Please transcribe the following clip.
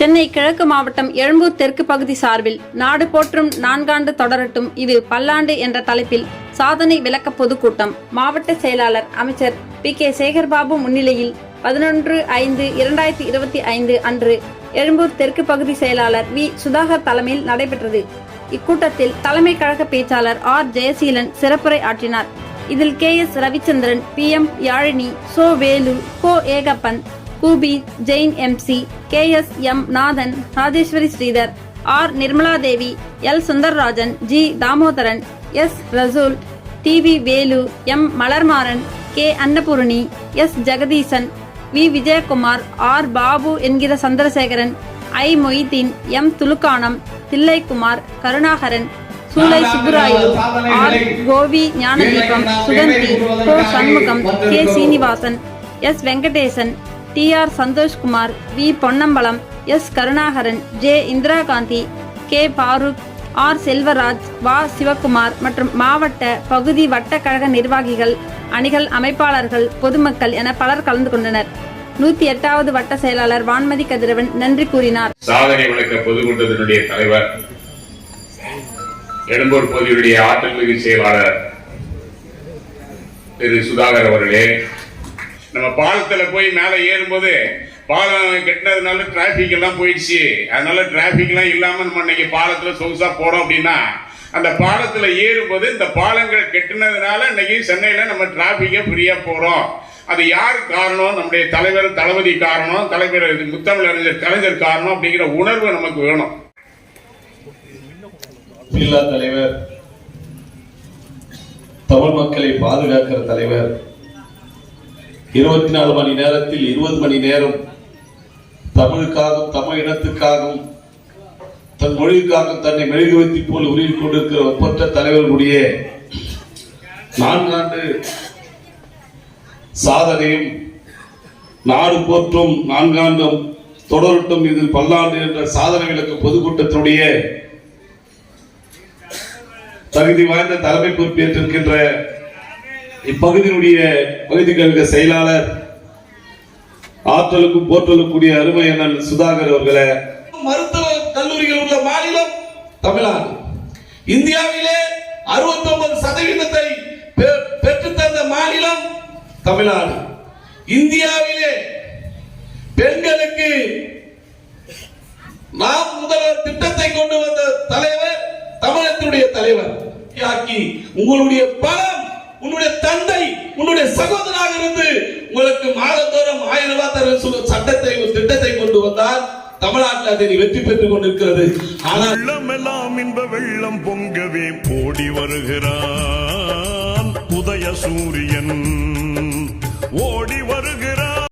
சென்னை கிழக்கு மாவட்டம் எழும்பூர் தெற்கு பகுதி சார்பில் நாடு போற்றும் 4 ஆண்டு தொடரட்டும் இது பல்லாண்டு என்ற தலைப்பில் சாதனை விளக்க பொதுக்கூட்டம் மாவட்ட செயலாளர் அமைச்சர் PK சேகர்பாபு முன்னிலையில் 11/5/2025 அன்று எழும்பூர் தெற்கு பகுதி செயலாளர் V சுதாகர் தலைமையில் நடைபெற்றது. இக்கூட்டத்தில் தலைமை கழக பேச்சாளர் R ஜெயசீலன் சிறப்புரை ஆற்றினார். இதில் KS ரவிச்சந்திரன், PM யாழினி, சோ வேலு, கோ ஏகப்பன், கூபி, Jain MC, KS M Nathan, Rajeswari Sridhar, R Nirmaladevi, L Sundarrajan, G Damodaran, S Rasool, TV Velu, M Malarmaran, K Annapoorani, S Jagadeesan, V Vijayakumar, R Babu என்கிற சந்திரசேகரன், I மொய்தீன், M துலுக்கானம், தில்லைக்குமார், கருணாகரன், சூலை சுப்புராயு, R கோவி ஞானதீபம், சுகந்தி, கோ Shanmugam, K Srinivasan, S Venkatesan, TR Santhoshkumar, V Ponnambalam, S Karunakaran, J Indira Gandhi, K Farooq, R Selvaraj, வா சிவகுமார் மற்றும் மாவட்ட பகுதி வட்ட கழக நிர்வாகிகள், அணிகள் அமைப்பாளர்கள், பொதுமக்கள் என பலர் கலந்து கொண்டனர். 108வது வட்ட செயலாளர் வான்மதி கதிரவன் நன்றி கூறினார். சாதனை விளக்க பொதுக்கூட்டத்தினுடைய தலைவர், எழும்பூர் பகுதியுடைய ஆற்றல் மிகு செயலாளர் திரு சுதாகர் அவர்களே, நம்ம பாலத்துல போய் மேல ஏறும்போது பாலம் கட்டினதுனால டிராபிக் எல்லாம் போயிடுச்சு. அதனால டிராபிக் எல்லாம் இல்லாம நம்ம இன்னைக்கு பாலத்துல சொகுசா போறோம் அப்படின்னா, அந்த பாலத்துல ஏறும்போது இந்த பாலங்கள் கட்டினதுனால இன்னைக்கு சென்னையில நம்ம டிராபிக்க ஃப்ரீயா போறோம். அது யார் காரணம்? நம்முடைய தலைவர் தளபதி காரணம், தலைவர் முத்தமிழறிஞர் கலைஞர் காரணம் அப்படிங்கிற உணர்வு நமக்கு வேணும். தலைவர், தமிழ் மக்களை பாதுகாக்கிற தலைவர், 24 மணி நேரத்தில் 20 மணி நேரம் தமிழுக்காகவும் தமிழ் இனத்துக்காகவும் தன் மொழிக்காகவும் தன்னை மெழுகுவர்த்தி போல் உருவிக் கொண்டிருக்கிற ஒப்பற்ற தலைவர்களுடைய 4 ஆண்டு சாதனையும் நாடு போற்றும் 4 ஆண்டும் தொடரட்டும் இது பல்லாண்டு என்ற சாதனை விளக்க பொதுக்கூட்டத்தினுடைய தகுதி வாய்ந்த தலைமை பொறுப்பேற்றிருக்கின்ற இப்பகுதியினுடைய பகுதி கழக செயலாளர், ஆற்றலுக்கும் போற்றலுக்கூடிய அருமை அண்ணன் சுதாகர் அவர்களே, மருத்துவ கல்லூரிகள் உள்ள மாநிலம் தமிழ்நாடு. இந்தியாவிலே 69% பெற்றுத்தந்த மாநிலம் தமிழ்நாடு. இந்தியாவிலே பெண்களுக்கு நாம் முதல்வர் திட்டத்தை கொண்டு வந்த தலைவர் தமிழகத்தினுடைய தலைவர். உங்களுடைய பலம், உன்னுடைய தந்தை, உன்னுடைய சகோதரனாக இருந்து உங்களுக்கு மாதந்தோறும் 1000 ரூபாய் தர சட்டத்தை திட்டத்தை கொண்டு வந்தால் தமிழ்நாட்டில் அதை வெற்றி பெற்றுக் கொண்டிருக்கிறது. ஆனால் வெள்ளமெல்லாம் இன்ப வெள்ளம் பொங்கவே ஓடி வருகிறான் உதய சூரியன்.